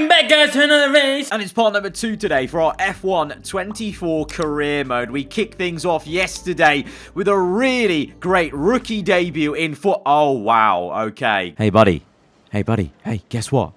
Welcome back, guys, to another race. And it's part number 2 today for our F1 24 career mode. We kicked things off yesterday with a really great rookie debut in Oh, wow. Okay. Hey, buddy. Hey, guess what?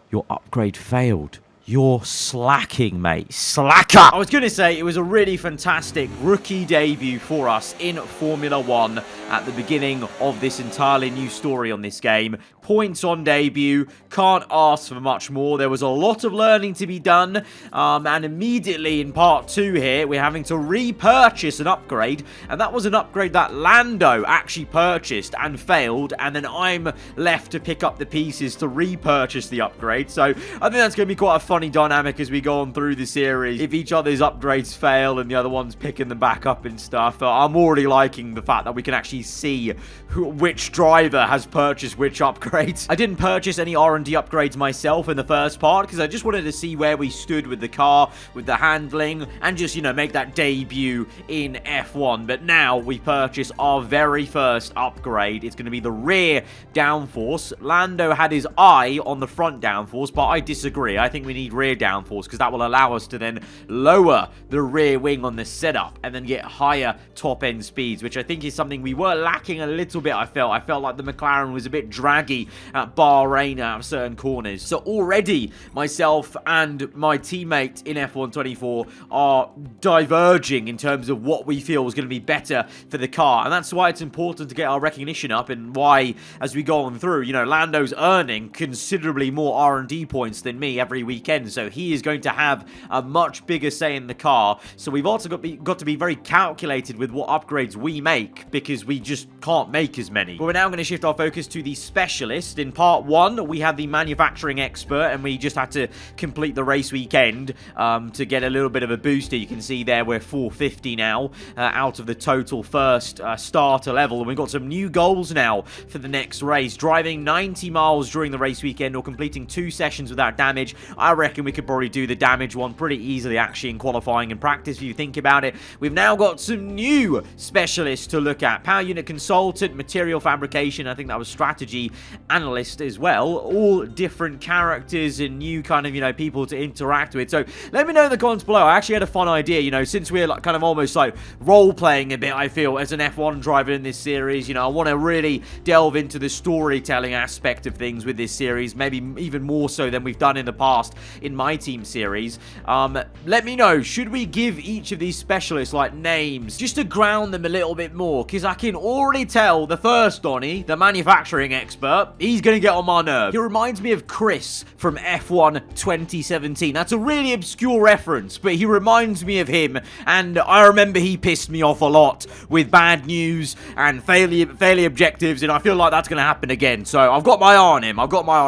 Your upgrade failed. You're slacking, mate. Slacker! I was going to say, it was a really fantastic rookie debut for us in Formula 1 at the beginning of this entirely new story on this game. Points on debut. Can't ask for much more. There was a lot of learning to be done. And immediately in part 2 here, we're having to repurchase an upgrade. And that was an upgrade that Lando actually purchased and failed. And then I'm left to pick up the pieces to repurchase the upgrade. So I think that's going to be quite a funny dynamic as we go on through the series. If each other's upgrades fail and the other one's picking them back up and stuff, I'm already liking the fact that we can actually see which driver has purchased which upgrades. I didn't purchase any R&D upgrades myself in the first part because I just wanted to see where we stood with the car, with the handling, and just, make that debut in F1. But now we purchase our very first upgrade. It's going to be the rear downforce. Lando had his eye on the front downforce, but I disagree. I think we need rear downforce because that will allow us to then lower the rear wing on the setup and then get higher top end speeds, which I think is something we were lacking a little bit. I felt like the McLaren was a bit draggy at Bahrain out of certain corners. So already myself and my teammate in F1 24 are diverging in terms of what we feel is going to be better for the car, and that's why it's important to get our recognition up, and why as we go on through, Lando's earning considerably more R&D points than me every weekend, so he is going to have a much bigger say in the car. So we've also got to be very calculated with what upgrades we make, because we just can't make as many. But we're now going to shift our focus to the specialist. In part 1, we had the manufacturing expert, and we just had to complete the race weekend to get a little bit of a booster. You can see there we're 450 now out of the total first starter level, and we've got some new goals now for the next race. Driving 90 miles during the race weekend or completing 2 sessions without damage. I reckon we could probably do the damage one pretty easily actually in qualifying and practice if you think about it. We've now got some new specialists to look at. Power unit consultant, material fabrication, I think that was strategy analyst as well. All different characters and new kind of, people to interact with. So let me know in the comments below. I actually had a fun idea, since we're kind of almost like role-playing a bit, I feel, as an F1 driver in this series. I want to really delve into the storytelling aspect of things with this series, maybe even more so than we've done in the past in my team series. Let me know, should we give each of these specialists like names just to ground them a little bit more? Because I can already tell the first Donnie, the manufacturing expert, he's going to get on my nerve. He reminds me of Chris from F1 2017. That's a really obscure reference, but he reminds me of him, and I remember he pissed me off a lot with bad news and failure objectives, and I feel like that's going to happen again. So I've got my eye on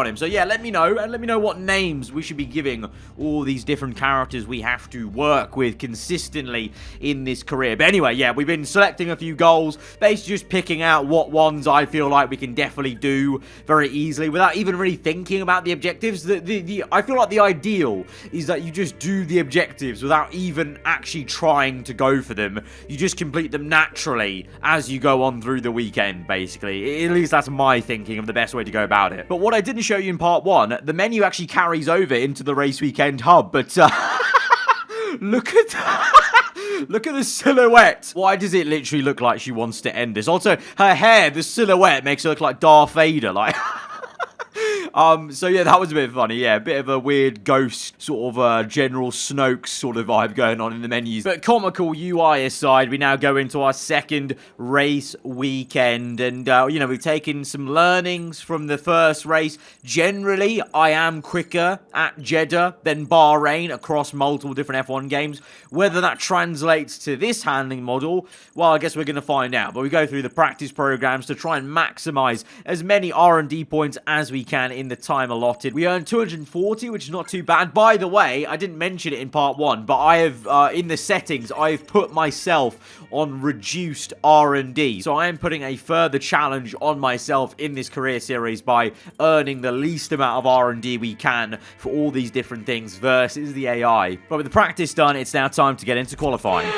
him. So yeah, let me know, and let me know what names we should be giving all these different characters we have to work with consistently in this career. But anyway, yeah, we've been selecting a few goals, basically just picking out what ones I feel like we can definitely do very easily without even really thinking about the objectives. I feel like the ideal is that you just do the objectives without even actually trying to go for them. You just complete them naturally as you go on through the weekend, basically. At least that's my thinking of the best way to go about it. But what I didn't show you in part 1, the menu actually carries over into the race weekend hub, but look at the silhouette. Why does it literally look like she wants to end this? Also, her hair, the silhouette makes her look like Darth Vader, like... So yeah, that was a bit funny. Yeah, a bit of a weird ghost sort of General Snoke sort of vibe going on in the menus. But comical UI aside, we now go into our second race weekend, and we've taken some learnings from the first race. Generally, I am quicker at Jeddah than Bahrain across multiple different F1 games. Whether that translates to this handling model, well, I guess we're going to find out. But we go through the practice programs to try and maximize as many R&D points as we can in the time allotted. We earned 240, which is not too bad. By the way, I didn't mention it in part 1, but I have, in the settings, I've put myself on reduced R&D. So I am putting a further challenge on myself in this career series by earning the least amount of R&D we can for all these different things versus the AI. But with the practice done, it's now time to get into qualifying.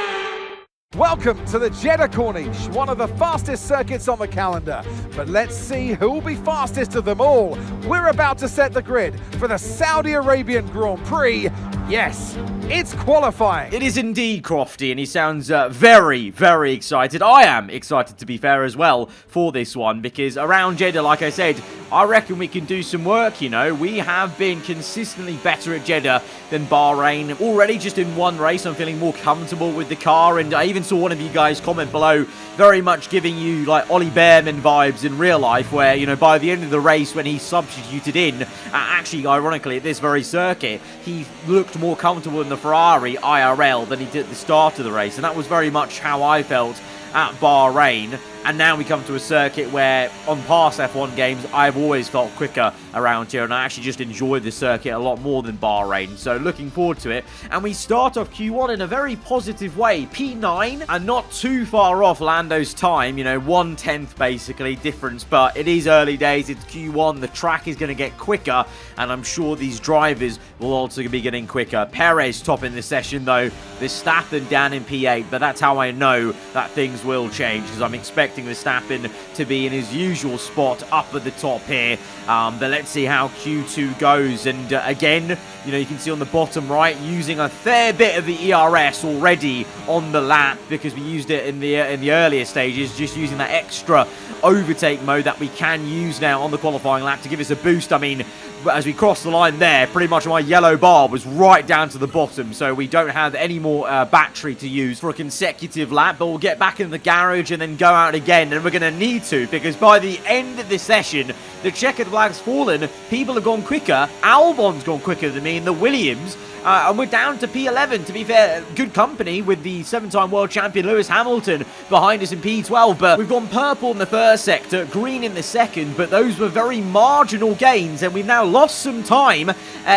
Welcome to the Jeddah Corniche, one of the fastest circuits on the calendar. But let's see who will be fastest of them all. We're about to set the grid for the Saudi Arabian Grand Prix. Yes, it's qualifying. It is indeed, Crofty, and he sounds very, very excited. I am excited, to be fair, as well, for this one, because around Jeddah, like I said, I reckon we can do some work, you know. We have been consistently better at Jeddah than Bahrain. Already, just in one race, I'm feeling more comfortable with the car, and I even saw one of you guys comment below, very much giving you, like, Ollie Behrman vibes in real life, where, you know, by the end of the race, when he substituted in, actually, ironically, at this very circuit, he looked more comfortable in the Ferrari IRL than he did at the start of the race, and that was very much how I felt at Bahrain. And now we come to a circuit where, on past F1 games, I've always felt quicker around here, and I actually just enjoyed the circuit a lot more than Bahrain, so looking forward to it. And we start off Q1 in a very positive way. P9, and not too far off Lando's time, you know, 1/10 basically difference, but it is early days, it's Q1, the track is going to get quicker, and I'm sure these drivers will also be getting quicker. Perez topping the session though, Verstappen down in P8, but that's how I know that things will change, because I'm expecting Verstappen to be in his usual spot up at the top here. But let's see how Q2 goes. And again, you know, you can see on the bottom right, using a fair bit of the ERS already on the lap, because we used it in the earlier stages, just using that extra overtake mode that we can use now on the qualifying lap to give us a boost. I mean, as we cross the line there, pretty much my yellow bar was right down to the bottom, so we don't have any more battery to use for a consecutive lap, but we'll get back in the garage and then go out again, and we're going to need to, because by the end of the session, the checkered flag's fallen, people have gone quicker, Albon's gone quicker than me in the Williams, and we're down to P11, to be fair, good company with the 7-time world champion Lewis Hamilton behind us in P12, but we've gone purple in the first sector, green in the second, but those were very marginal gains, and we've now lost some time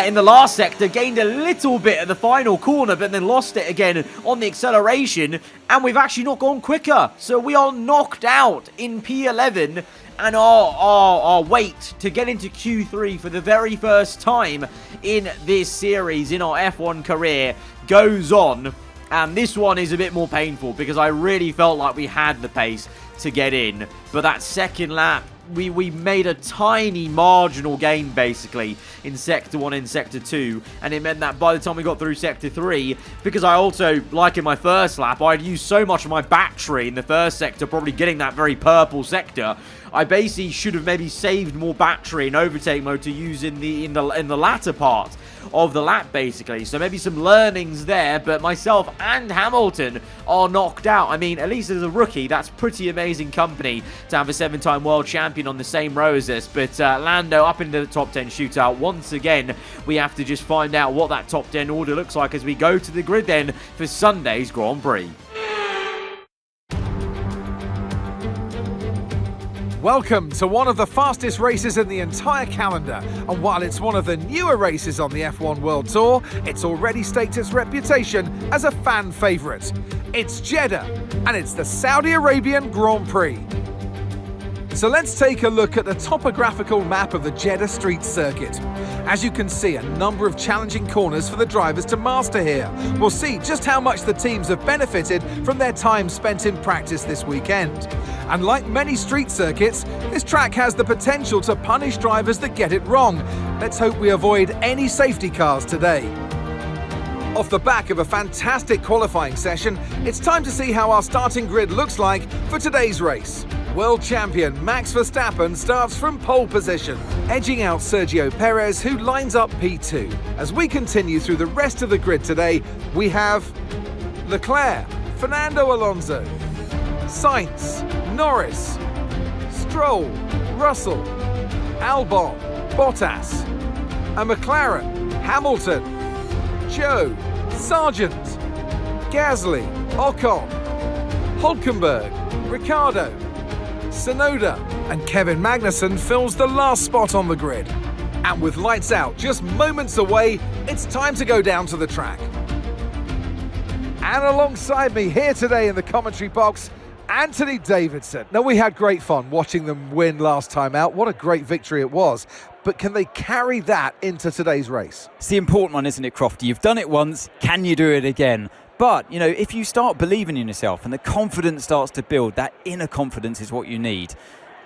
in the last sector, gained a little bit at the final corner, but then lost it again on the acceleration, and we've actually not gone quicker, so we are knocked out in P11, and our wait to get into Q3 for the very first time in this series, in our F1 career, goes on. And this one is a bit more painful, because I really felt like we had the pace to get in. But that second lap, we made a tiny marginal gain, basically, in Sector 1 and Sector 2. And it meant that by the time we got through Sector 3, because I also, like in my first lap, I'd used so much of my battery in the first sector, probably getting that very purple sector, I basically should have maybe saved more battery in overtake mode to use in the latter part of the lap, basically. So maybe some learnings there, but myself and Hamilton are knocked out. I mean, at least as a rookie, that's pretty amazing company to have a 7-time world champion on the same row as us. But Lando up into the top 10 shootout. Once again, we have to just find out what that top 10 order looks like as we go to the grid then for Sunday's Grand Prix. Welcome to one of the fastest races in the entire calendar, and while it's one of the newer races on the F1 World Tour, it's already staked its reputation as a fan favourite. It's Jeddah, and it's the Saudi Arabian Grand Prix. So let's take a look at the topographical map of the Jeddah street circuit. As you can see, a number of challenging corners for the drivers to master here. We'll see just how much the teams have benefited from their time spent in practice this weekend. And like many street circuits, this track has the potential to punish drivers that get it wrong. Let's hope we avoid any safety cars today. Off the back of a fantastic qualifying session, it's time to see how our starting grid looks like for today's race. World champion Max Verstappen starts from pole position, edging out Sergio Perez, who lines up P2. As we continue through the rest of the grid today, we have Leclerc, Fernando Alonso, Sainz, Norris, Stroll, Russell, Albon, Bottas, a McLaren, Hamilton, Joe, Sargent, Gasly, Ocon, Hulkenberg, Ricciardo, Tsunoda, and Kevin Magnussen fills the last spot on the grid. And with lights out just moments away, it's time to go down to the track. And alongside me here today in the commentary box, Anthony Davidson. Now, we had great fun watching them win last time out. What a great victory it was. But can they carry that into today's race? It's the important one, isn't it, Crofty? You've done it once. Can you do it again? But, you know, if you start believing in yourself and the confidence starts to build, that inner confidence is what you need.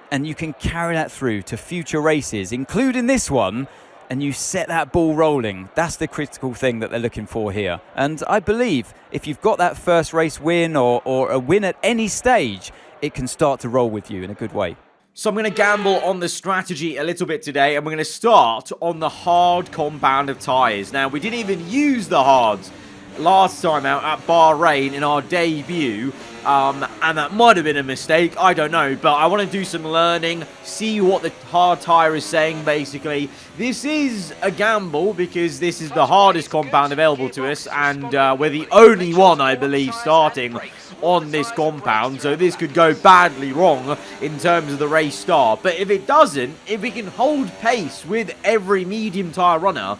And you can carry that through to future races, including this one, and you set that ball rolling. That's the critical thing that they're looking for here. And I believe if you've got that first race win or a win at any stage, it can start to roll with you in a good way. So I'm going to gamble on the strategy a little bit today, and we're going to start on the hard compound of tyres. Now, we didn't even use the hards last time out at Bahrain in our debut, and that might have been a mistake, I don't know, but I want to do some learning, see what the hard tyre is saying, basically. This is a gamble because this is the hardest compound available to us, and we're the only one, I believe, starting on this compound, so this could go badly wrong in terms of the race start. But if it doesn't, if we can hold pace with every medium tyre runner,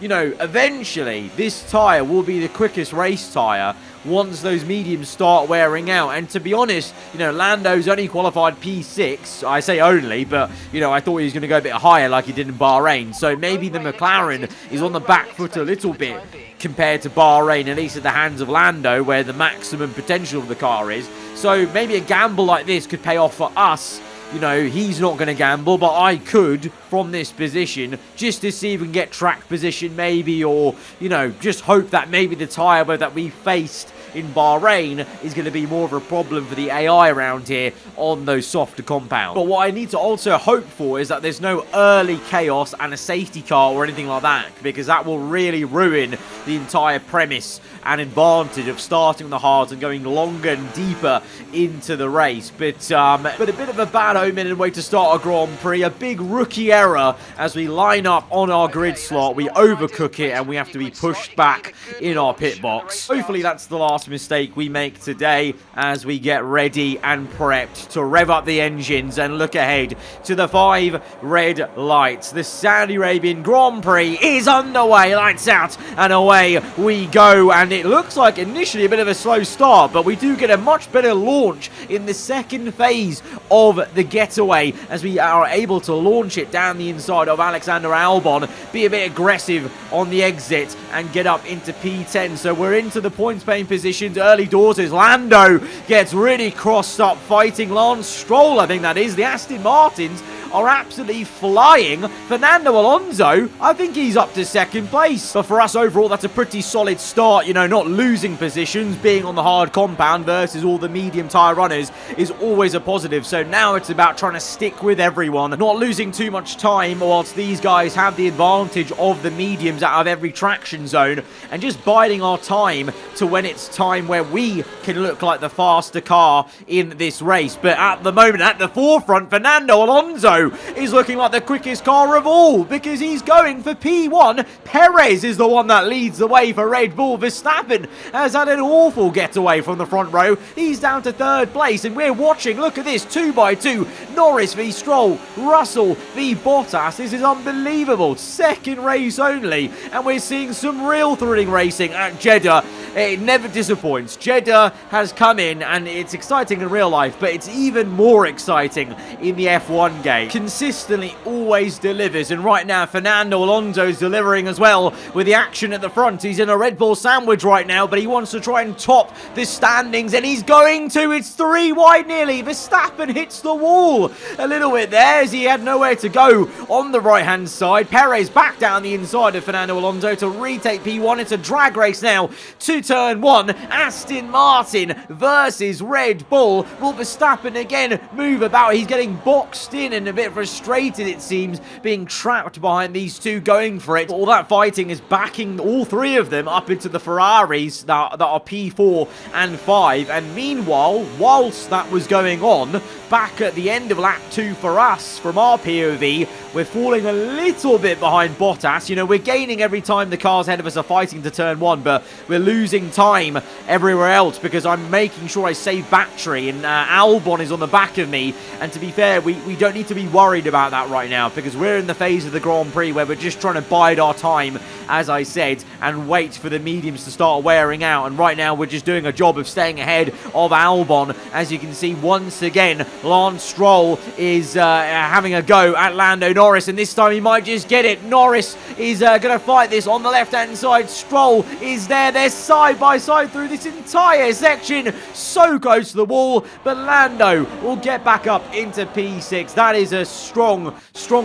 you know, eventually this tyre will be the quickest race tyre once those mediums start wearing out. And to be honest, you know, Lando's only qualified P6. I say only, but, you know, I thought he was going to go a bit higher like he did in Bahrain. So maybe the McLaren is on the back foot a little bit compared to Bahrain, at least at the hands of Lando, where the maximum potential of the car is. So maybe a gamble like this could pay off for us. You know, he's not going to gamble, but I could from this position just to see if we can get track position maybe, or, you know, just hope that maybe the tyre that we faced in Bahrain is going to be more of a problem for the AI around here on those softer compounds. But what I need to also hope for is that there's no early chaos and a safety car or anything like that, because that will really ruin the entire premise and advantage of starting on the hards and going longer and deeper into the race. But a bit of a bad omen and way to start a Grand Prix. A big rookie error as we line up on our grid slot. We overcook it and we have to be pushed back in our pit box. Hopefully that's the last mistake we make today as we get ready and prepped to rev up the engines and look ahead to the 5 red lights. The Saudi Arabian Grand Prix is underway. Lights out and away we go. And it looks like initially a bit of a slow start, but we do get a much better launch in the second phase of the getaway as we are able to launch it down the inside of Alexander Albon, be a bit aggressive on the exit and get up into P10. So we're into the points paying positions early doors as Lando gets really crossed up fighting Lance Stroll, I think that is. The Aston Martins are absolutely flying. Fernando Alonso, I think he's up to second place. But for us overall, that's a pretty solid start. You know, not losing positions, being on the hard compound versus all the medium tyre runners is always a positive. So now it's about trying to stick with everyone, not losing too much time whilst these guys have the advantage of the mediums out of every traction zone, and just biding our time to when it's time where we can look like the faster car in this race. But at the moment, at the forefront, Fernando Alonso is looking like the quickest car of all because he's going for P1. Perez is the one that leads the way for Red Bull. Verstappen has had an awful getaway from the front row. He's down to third place and we're watching. Look at this, 2x2. Norris v Stroll, Russell v Bottas. This is unbelievable. Second race only and we're seeing some real thrilling racing at Jeddah. It never disappoints. Jeddah has come in and it's exciting in real life, but it's even more exciting in the F1 game. Consistently always delivers, and right now Fernando Alonso is delivering as well with the action at the front. He's in a Red Bull sandwich right now, but he wants to try and top the standings, and he's going to. It's 3 wide nearly. Verstappen hits the wall a little bit there as he had nowhere to go on the right hand side. Perez back down the inside of Fernando Alonso to retake P1. It's a drag race now to turn 1. Aston Martin versus Red Bull. Will Verstappen again move about? He's getting boxed in and a bit frustrated, it seems, being trapped behind these two going for it. All that fighting is backing all 3 of them up into the Ferraris that are P4 and 5. And meanwhile, whilst that was going on, back at the end of lap 2 for us, from our POV, we're falling a little bit behind Bottas. You know, we're gaining every time the cars ahead of us are fighting to turn 1, but we're losing time everywhere else because I'm making sure I save battery, and Albon is on the back of me. And to be fair, we don't need to be worried about that right now because we're in the phase of the Grand Prix where we're just trying to bide our time as I said, and wait for the mediums to start wearing out. And right now, we're just doing a job of staying ahead of Albon. As you can see, once again, Lance Stroll is having a go at Lando Norris, and this time he might just get it. Norris is going to fight this on the left-hand side. Stroll is there. They're side by side through this entire section. So close to the wall, but Lando will get back up into P6. That is a strong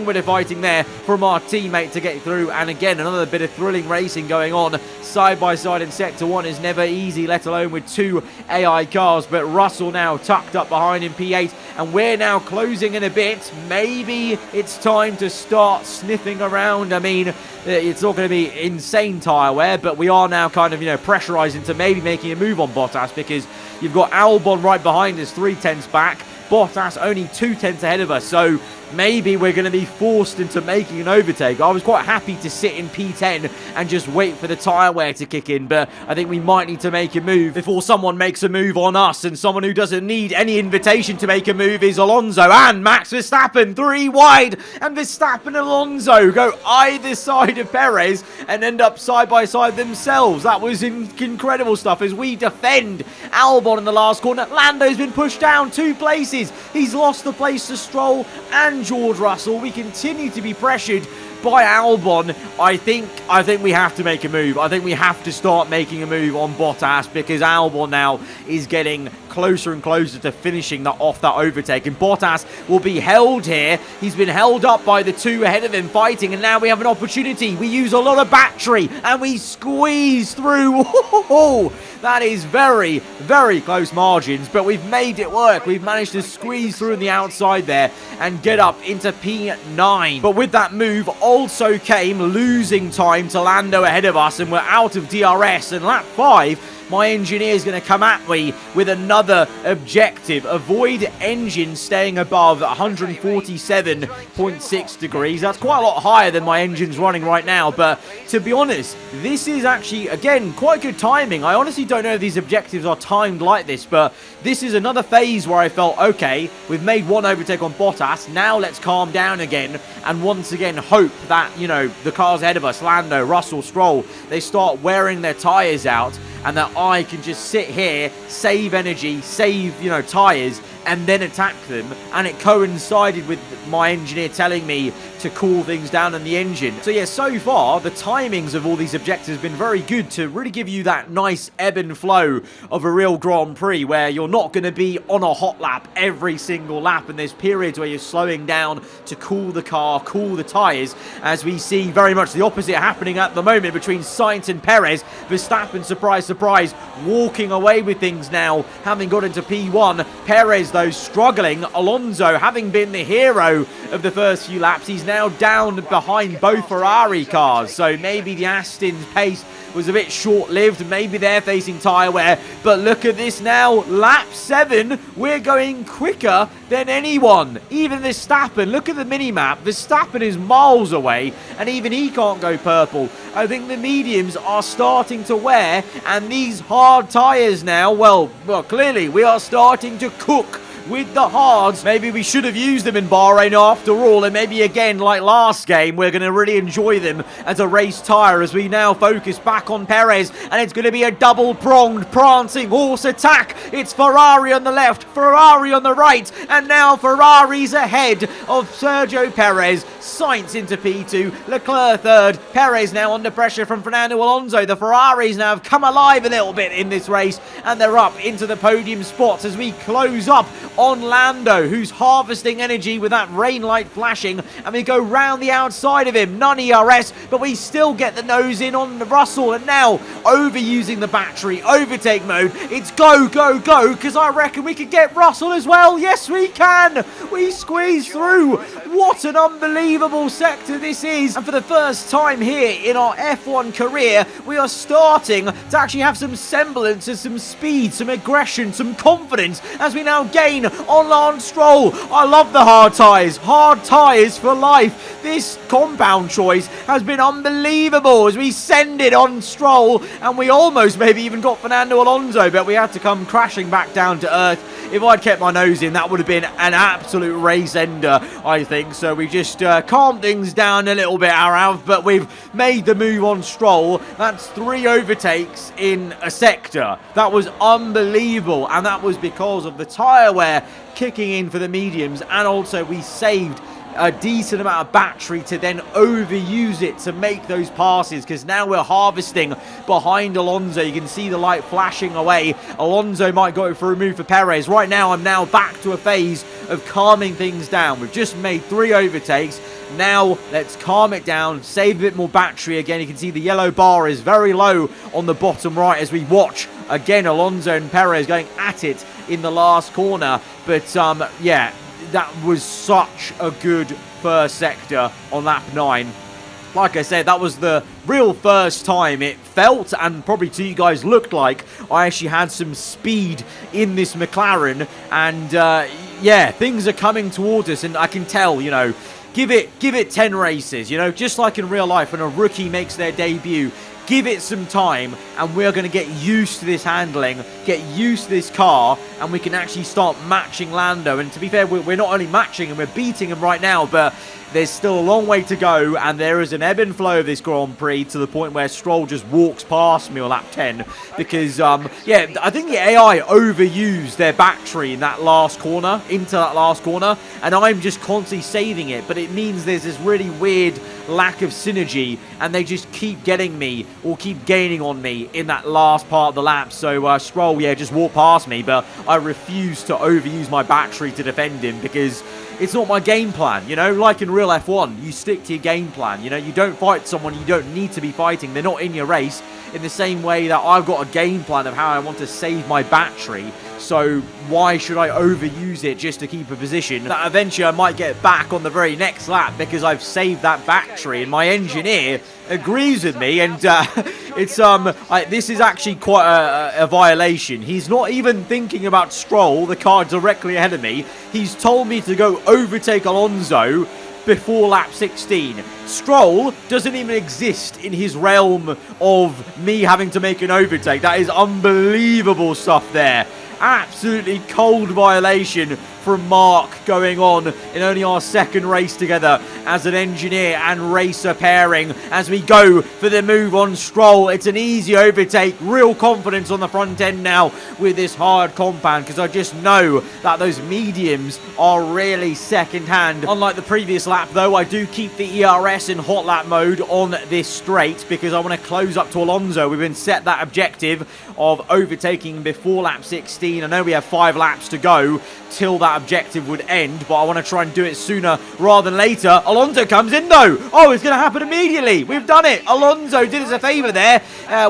bit of fighting there from our teammate to get through. And again, another bit of thrilling racing going on. Side by side in Sector 1 is never easy, let alone with 2 AI cars. But Russell now tucked up behind in P8, and we're now closing in a bit. Maybe it's time to start sniffing around. I mean, it's not going to be insane tyre wear, but we are now kind of, pressurised into maybe making a move on Bottas, because you've got Albon right behind us, 3/10 back. Bottas only 2/10 ahead of us, so maybe we're going to be forced into making an overtake. I was quite happy to sit in P10 and just wait for the tyre wear to kick in, but I think we might need to make a move before someone makes a move on us, and someone who doesn't need any invitation to make a move is Alonso and Max Verstappen, 3 wide, and Verstappen and Alonso go either side of Perez and end up side by side themselves. That was incredible stuff as we defend Albon in the last corner. Lando's been pushed down 2 places. He's lost the place to Stroll and George Russell. We continue to be pressured by Albon. I think we have to make a move. I think we have to start making a move on Bottas, because Albon now is getting closer and closer to finishing off that overtake, and Bottas will be held here. He's been held up by the 2 ahead of him fighting, and now we have an opportunity. We use a lot of battery and we squeeze through. That is very, very close margins, but we've made it work. We've managed to squeeze through on the outside there and get up into P9. But with that move also came losing time to Lando ahead of us, and we're out of DRS. And lap 5, my engineer is going to come at me with another objective. Avoid engine staying above 147.6 degrees. That's quite a lot higher than my engine's running right now. But to be honest, this is actually, again, quite good timing. I honestly don't know if these objectives are timed like this, but this is another phase where I felt, okay, we've made 1 overtake on Bottas. Now let's calm down again and once again hope that, the cars ahead of us, Lando, Russell, Stroll, they start wearing their tyres out, and that I can just sit here, save energy, save, tyres, and then attack them. And it coincided with my engineer telling me to cool things down in the engine. So yeah, so far, the timings of all these objectives have been very good to really give you that nice ebb and flow of a real Grand Prix, where you're not going to be on a hot lap every single lap, and there's periods where you're slowing down to cool the car, cool the tyres, as we see very much the opposite happening at the moment between Sainz and Perez. Verstappen, surprise, surprise, walking away with things now, having got into P1. Perez, though, struggling. Alonso, having been the hero of the first few laps, he's now down behind both Ferrari cars, so maybe the Aston's pace was a bit short-lived. Maybe they're facing tyre wear, but look at this now. Lap 7, we're going quicker than anyone. Even Verstappen, look at the mini-map. Verstappen is miles away, and even he can't go purple. I think the mediums are starting to wear, and these hard tyres now, well, clearly we are starting to cook with the hards. Maybe we should have used them in Bahrain after all, and maybe again, like last game, we're going to really enjoy them as a race tyre as we now focus back on Perez, and it's going to be a double-pronged prancing horse attack. It's Ferrari on the left, Ferrari on the right, and now Ferrari's ahead of Sergio Perez. Sainz into P2, Leclerc third, Perez now under pressure from Fernando Alonso. The Ferraris now have come alive a little bit in this race, and they're up into the podium spots as we close up on Lando, who's harvesting energy with that rain light flashing, and we go round the outside of him. None ERS, but we still get the nose in on Russell, and now overusing the battery, overtake mode. It's go, go, go, because I reckon we could get Russell as well. Yes, we can. We squeeze through. What an unbelievable sector this is. And for the first time here in our F1 career, we are starting to actually have some semblance of some speed, some aggression, some confidence, as we now gain 16 on Lance Stroll. I love the hard tyres. Hard tyres for life. This compound choice has been unbelievable as we send it on Stroll, and we almost maybe even got Fernando Alonso, but we had to come crashing back down to earth. If I'd kept my nose in, that would have been an absolute race ender, I think. So we just calmed things down a little bit, Arav, but we've made the move on Stroll. That's 3 overtakes in a sector. That was unbelievable, and that was because of the tyre wear kicking in for the mediums, and also we saved a decent amount of battery to then overuse it to make those passes, because now we're harvesting behind Alonso. You can see the light flashing away. Alonso might go for a move for Perez. Right now, I'm now back to a phase of calming things down. We've just made 3 overtakes. Now, let's calm it down, save a bit more battery. Again, you can see the yellow bar is very low on the bottom right as we watch, again, Alonso and Perez going at it in the last corner. But, yeah, that was such a good first sector on lap 9. Like I said, that was the real first time it felt, and probably to you guys looked like, I actually had some speed in this McLaren. And, yeah, things are coming towards us, and I can tell, you know, give it 10 races, you know, just like in real life when a rookie makes their debut. Give it some time, and we're going to get used to this handling, get used to this car, and we can actually start matching Lando. And to be fair, we're not only matching him, we're beating him right now, but there's still a long way to go, and there is an ebb and flow of this Grand Prix to the point where Stroll just walks past me on lap 10 because, yeah, I think the AI overused their battery in that last corner, into that last corner, and I'm just constantly saving it, but it means there's this really weird lack of synergy, and they just keep getting me or keep gaining on me in that last part of the lap. So Stroll, yeah, just walked past me, but I refuse to overuse my battery to defend him because it's not my game plan, you know, like in real F1, you stick to your game plan, you know, you don't fight someone you don't need to be fighting, they're not in your race, in the same way that I've got a game plan of how I want to save my battery, so why should I overuse it just to keep a position that eventually I might get back on the very next lap because I've saved that battery, and my engineer agrees with me, and it's this is actually quite a violation. He's not even thinking about Stroll, the car directly ahead of me. He's told me to go overtake Alonso before lap 16. Stroll doesn't even exist in his realm of me having to make an overtake. That is unbelievable stuff there. Absolutely cold violation from Mark going on in only our second race together as an engineer and racer pairing as we go for the move on Stroll. It's an easy overtake, real confidence on the front end now with this hard compound because I just know that those mediums are really second hand. Unlike the previous lap though, I do keep the ERS in hot lap mode on this straight because I want to close up to Alonso. We've been set that objective of overtaking before lap 16. I know we have 5 laps to go till that objective would end, but I want to try and do it sooner rather than later. Alonso comes in though. Oh, it's going to happen immediately. We've done it. Alonso did us a favour there.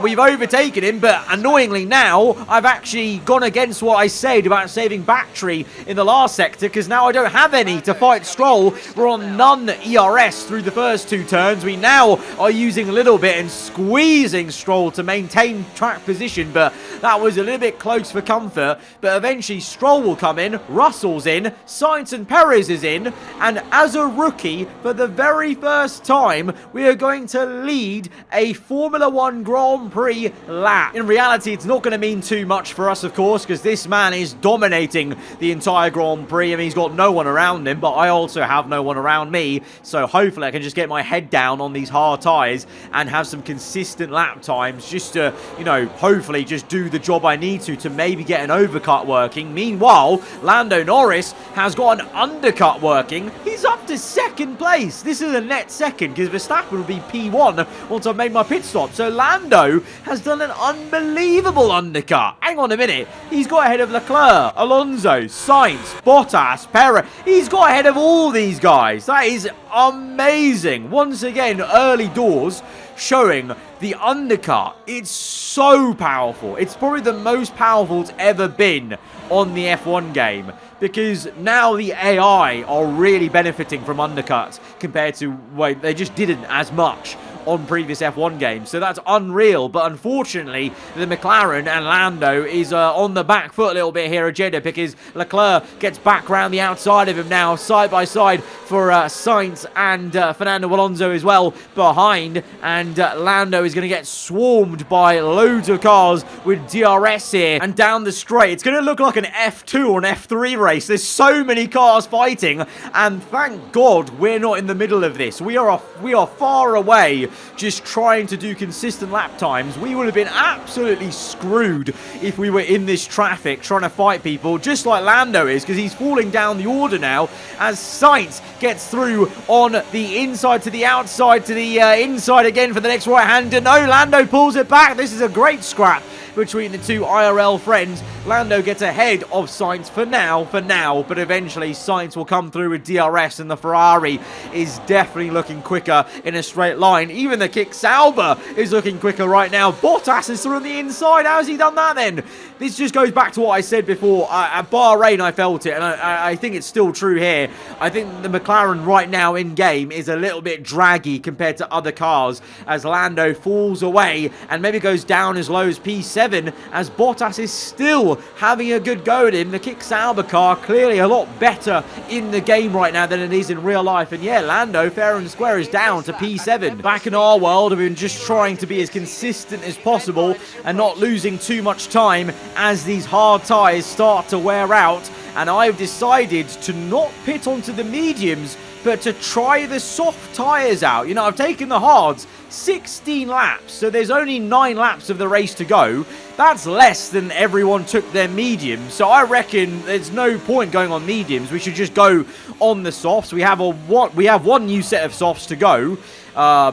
We've overtaken him, but annoyingly now I've actually gone against what I said about saving battery in the last sector because now I don't have any to fight Stroll. We're on none ERS through the first 2 turns. We now are using a little bit and squeezing Stroll to maintain track position, but that was a little bit close for comfort. But eventually Stroll will come in, Russell's in, Sainz and Perez is in, and as a rookie, for the very first time, we are going to lead a Formula 1 Grand Prix lap. In reality, it's not going to mean too much for us, of course, because this man is dominating the entire Grand Prix. I mean, he's got no one around him, but I also have no one around me, so hopefully I can just get my head down on these hard tyres and have some consistent lap times just to, you know, hopefully just do the job I need to maybe get an overcut working. Meanwhile, Lando Norris has got an undercut working. He's up to second place. This is a net second because Verstappen will be P1 once I've made my pit stop. So Lando has done an unbelievable undercut. Hang on a minute. He's got ahead of Leclerc, Alonso, Sainz, Bottas, Perez. He's got ahead of all these guys. That is amazing. Once again, early doors showing the undercut. It's so powerful. It's probably the most powerful it's ever been on the F1 game because now the AI are really benefiting from undercuts compared to, well, they just didn't as much on previous F1 games. So that's unreal. But unfortunately, the McLaren and Lando is on the back foot a little bit here at Jeddah, because Leclerc gets back around the outside of him now, side by side for Sainz and Fernando Alonso as well behind. And Lando is going to get swarmed by loads of cars with DRS here. And down the straight, it's going to look like an F2 or an F3 race. There's so many cars fighting, and thank God we're not in the middle of this. We are far away, just trying to do consistent lap times. We would have been absolutely screwed if we were in this traffic trying to fight people, just like Lando is, because he's falling down the order now as Sainz gets through on the inside to the outside to the inside again for the next right-hander. No, Lando pulls it back. This is a great scrap between the two IRL friends. Lando gets ahead of Sainz for now, but eventually Sainz will come through with DRS, and the Ferrari is definitely looking quicker in a straight line. Even the Kick Sauber is looking quicker right now. Bottas is through on the inside. How's he done that then? This just goes back to what I said before. At Bahrain, I felt it, and I think it's still true here. I think the McLaren right now in game is a little bit draggy compared to other cars, as Lando falls away and maybe goes down as low as P7, as Bottas is still having a good go at him. The Kick Sauber car clearly a lot better in the game right now than it is in real life. And yeah, Lando, fair and square, is down to P7. Back in our world, we've been just trying to be as consistent as possible and not losing too much time as these hard tyres start to wear out. And I've decided to not pit onto the mediums, but to try the soft tyres out. You know, I've taken the hards 16 laps, so there's only 9 laps of the race to go. That's less than everyone took their mediums, so I reckon there's no point going on mediums. We should just go on the softs. We have one new set of softs to go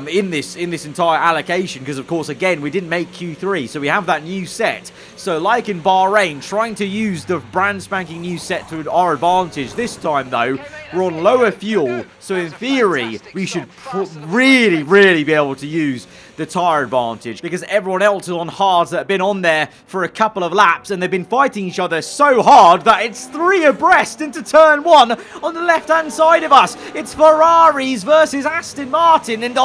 in this entire allocation, because of course, again, we didn't make Q3, so we have that new set. So like in Bahrain, trying to use the brand spanking new set to our advantage. This time though, we're on lower fuel, so in theory we should really be able to use the tyre advantage, because everyone else is on hards that have been on there for a couple of laps, and they've been fighting each other so hard that it's 3 abreast into turn 1 on the left hand side of us. It's Ferraris versus Aston Martin, and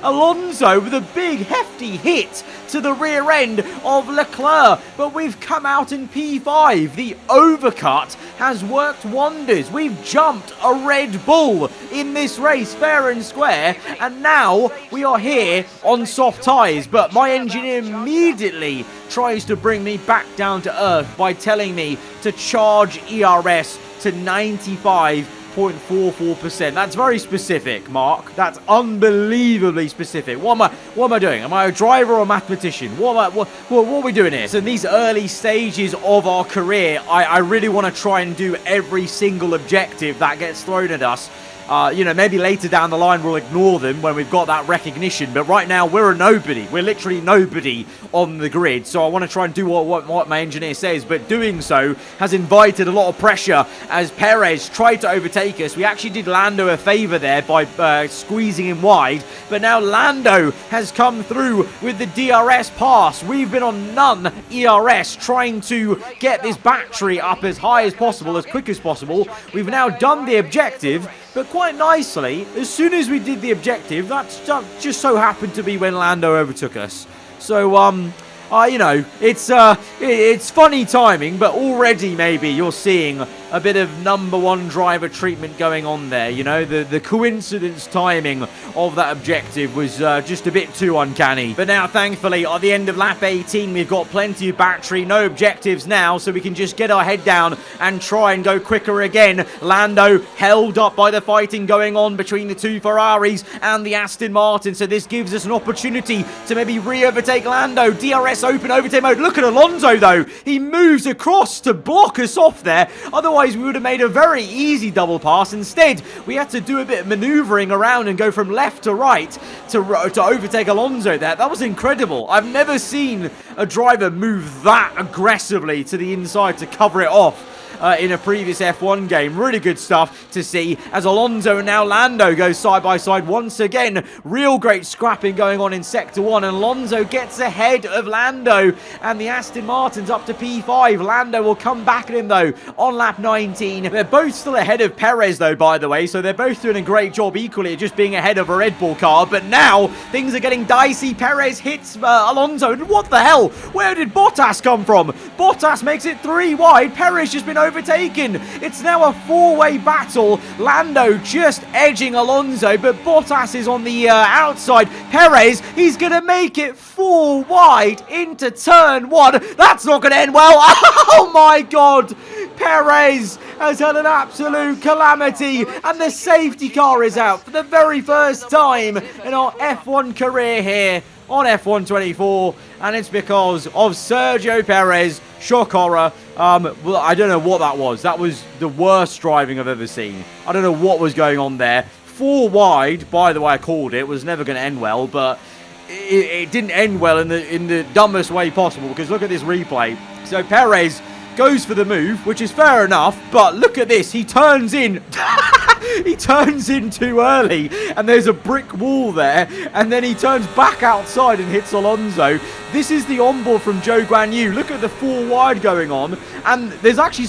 Alonso with a big hefty hit to the rear end of Leclerc, but we've come out in P5. The overcut has worked wonders. We've jumped a Red Bull in this race fair and square, and now we are here on soft tyres. But my engineer immediately tries to bring me back down to earth by telling me to charge ERS to 95.44%. That's very specific, Mark. That's unbelievably specific. What am I doing? Am I a driver or a mathematician? What are we doing here? So in these early stages of our career, I really want to try and do every single objective that gets thrown at us. You know, maybe later down the line we'll ignore them when we've got that recognition. But right now we're a nobody. We're literally nobody on the grid. So I want to try and do what my engineer says. But doing so has invited a lot of pressure as Perez tried to overtake us. We actually did Lando a favour there by squeezing him wide. But now Lando has come through with the DRS pass. We've been on none ERS, trying to get this battery up as high as possible, as quick as possible. We've now done the objective. But quite nicely, as soon as we did the objective, that just so happened to be when Lando overtook us. So, you know, it's funny timing, but already maybe you're seeing a bit of number 1 driver treatment going on there. You know, the coincidence timing of that objective was just a bit too uncanny. But now, thankfully, at the end of lap 18, we've got plenty of battery, no objectives now, so we can just get our head down and try and go quicker again. Lando held up by the fighting going on between the 2 Ferraris and the Aston Martin, so this gives us an opportunity to maybe re-overtake Lando. DRS open overtake mode. Look at Alonso though. He moves across to block us off there. Otherwise, we would have made a very easy double pass. Instead, we had to do a bit of maneuvering around and go from left to right to overtake Alonso there. That was incredible. I've never seen a driver move that aggressively to the inside to cover it off. in a previous F1 game. Really good stuff to see as Alonso and now Lando go side by side once again. Real great scrapping going on in Sector 1, and Alonso gets ahead of Lando, and the Aston Martin's up to P5. Lando will come back at him though on lap 19. They're both still ahead of Perez though, by the way, so they're both doing a great job equally at just being ahead of a Red Bull car. But now things are getting dicey. Perez hits Alonso, and what the hell? Where did Bottas come from? Bottas makes it 3 wide. Perez just been overtaken. It's now a 4-way battle. Lando just edging Alonso, but Bottas is on the outside. Perez, he's going to make it 4 wide into turn 1. That's not going to end well. Oh my God. Perez has had an absolute calamity, and the safety car is out for the very first time in our F1 career here on F1 24, and it's because of Sergio Perez. Shock horror. Well, I don't know what that was. That was the worst driving I've ever seen. I don't know what was going on there. 4 wide, by the way, I called it. It was never going to end well, but it didn't end well in the dumbest way possible, because look at this replay. So Perez goes for the move, which is fair enough, but look at this. He turns in. He turns in too early, and there's a brick wall there, and then he turns back outside and hits Alonso. This is the onboard from Zhou Guanyu. Look at the 4 wide going on, and there's actually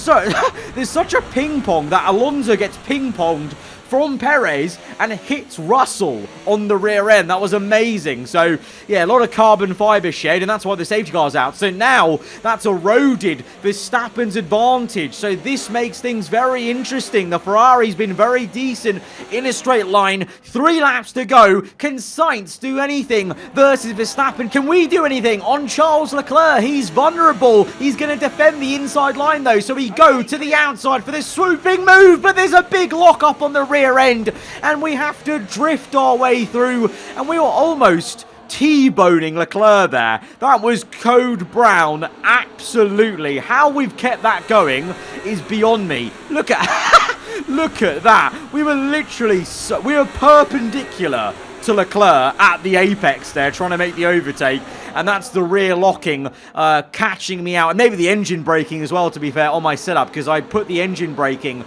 there's such a ping pong that Alonso gets ping ponged from Perez and hits Russell on the rear end. That was amazing. So, yeah, a lot of carbon fiber shed, and that's why the safety car's out. So now that's eroded Verstappen's advantage. So this makes things very interesting. The Ferrari's been very decent in a straight line. 3 laps to go. Can Sainz do anything versus Verstappen? Can we do anything on Charles Leclerc? He's vulnerable. He's going to defend the inside line, though. So we go to the outside for this swooping move, but there's a big lock up on the rear end, and we have to drift our way through, and we were almost T-boning Leclerc there. That was code brown, absolutely. How we've kept that going is beyond me. Look at look at that. We were literally we were perpendicular to Leclerc at the apex there, trying to make the overtake, and that's the rear locking catching me out, and maybe the engine braking as well, to be fair, on my setup, because I put the engine braking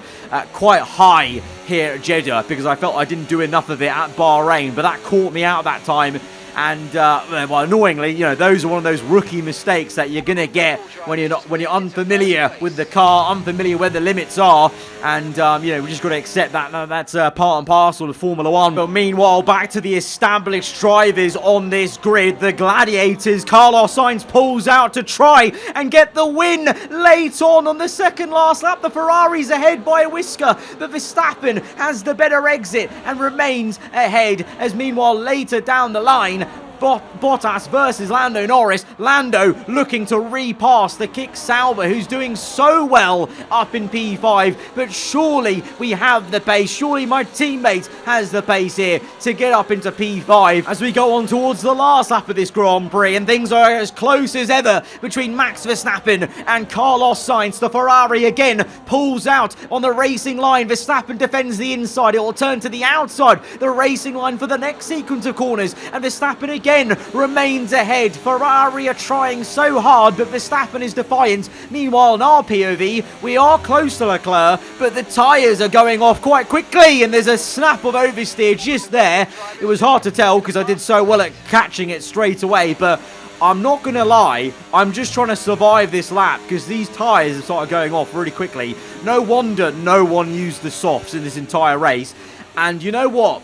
quite high here at Jeddah, because I felt I didn't do enough of it at Bahrain, but that caught me out that time. And well, annoyingly, you know, those are one of those rookie mistakes that you're gonna get when you're unfamiliar with the car, unfamiliar where the limits are, and you know, we just got to accept that. That's part and parcel of Formula One. But meanwhile, back to the established drivers on this grid, the Gladiators. Carlos Sainz pulls out to try and get the win late on the second last lap. The Ferrari's ahead by a whisker, but Verstappen has the better exit and remains ahead. As meanwhile, later down the line, Bottas versus Lando Norris. Lando looking to repass the Kick Sauber, who's doing so well up in P5, but surely we have the pace. Surely my teammate has the pace here to get up into P5 as we go on towards the last lap of this Grand Prix, and things are as close as ever between Max Verstappen and Carlos Sainz. The Ferrari again pulls out on the racing line. Verstappen defends the inside. It will turn to the outside, the racing line for the next sequence of corners, and Verstappen again remains ahead. Ferrari are trying so hard, but Verstappen is defiant. Meanwhile, in our POV, we are close to Leclerc, but the tyres are going off quite quickly, and there's a snap of oversteer just there. It was hard to tell because I did so well at catching it straight away, but I'm not going to lie, I'm just trying to survive this lap because these tyres have started going off really quickly. No wonder no one used the softs in this entire race. And you know what?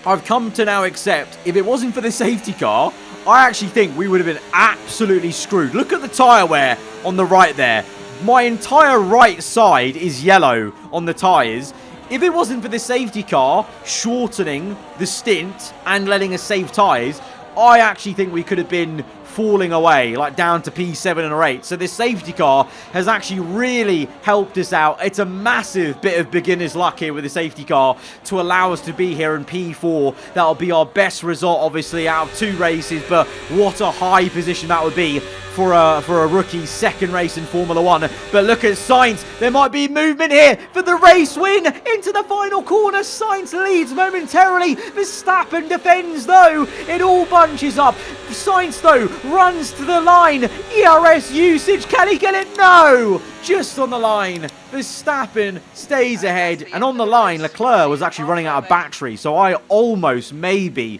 I've come to now accept, if it wasn't for the safety car, I actually think we would have been absolutely screwed. Look at the tyre wear on the right there. My entire right side is yellow on the tyres. If it wasn't for the safety car shortening the stint and letting us save tyres, I actually think we could have been falling away, like down to P7 or 8. So this safety car has actually really helped us out. It's a massive bit of beginner's luck here with the safety car to allow us to be here in P4. That'll be our best result, obviously, out of 2 races, but what a high position that would be for a rookie's second race in Formula One. But look at Sainz. There might be movement here for the race win into the final corner. Sainz leads momentarily. Verstappen defends, though. It all bunches up. Sainz, though, runs to the line. ERS usage. Can he get it? No. just on the line. Verstappen stays ahead, and on the line, Leclerc was actually running out of battery, so I almost maybe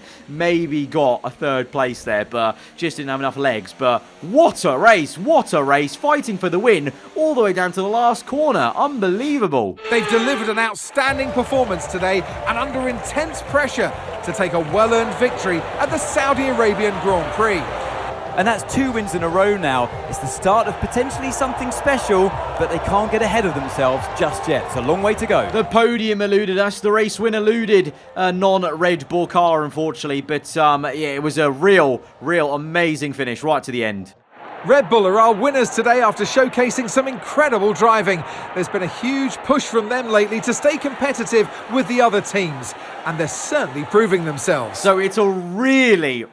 got a third place there, but just didn't have enough legs. But what a race, fighting for the win all the way down to the last corner. Unbelievable. They've delivered an outstanding performance today and under intense pressure to take a well-earned victory at the Saudi Arabian Grand Prix. And that's 2 wins in a row now. It's the start of potentially something special, but they can't get ahead of themselves just yet. It's a long way to go. The podium eluded us. The race win eluded a non-Red Bull car, unfortunately. But yeah, it was a real amazing finish right to the end. Red Bull are our winners today after showcasing some incredible driving. There's been a huge push from them lately to stay competitive with the other teams, and they're certainly proving themselves. So it's a really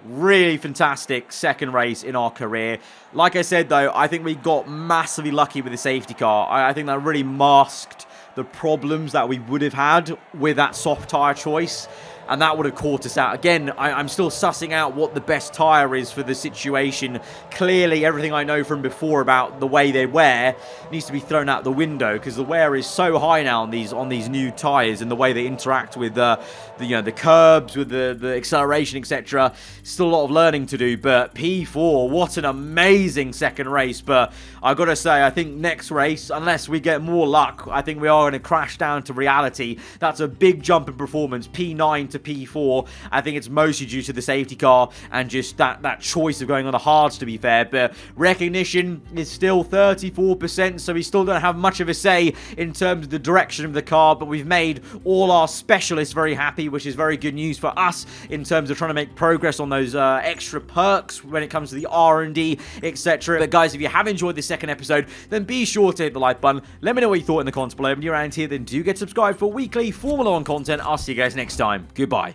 fantastic second race in our career. Like I said, though, I think we got massively lucky with the safety car. I think that really masked the problems that we would have had with that soft tyre choice, and that would have caught us out. Again, I'm still sussing out what the best tyre is for the situation. Clearly, everything I know from before about the way they wear needs to be thrown out the window, because the wear is so high now on these new tyres, and the way they interact with the curbs, with the acceleration, etc. Still a lot of learning to do. But P4, what an amazing second race. But I've got to say, I think next race, unless we get more luck, I think we are going to crash down to reality. That's a big jump in performance, P9 to P4. I think it's mostly due to the safety car and just that choice of going on the hards, to be fair. But recognition is still 34%, so we still don't have much of a say in terms of the direction of the car, but we've made all our specialists very happy, which is very good news for us in terms of trying to make progress on those extra perks when it comes to the R&D, etc. But guys, if you have enjoyed this second episode, then be sure to hit the like button. Let me know what you thought in the comments below. If you're around here, then do get subscribed for weekly Formula 1 content. I'll see you guys next time. Goodbye.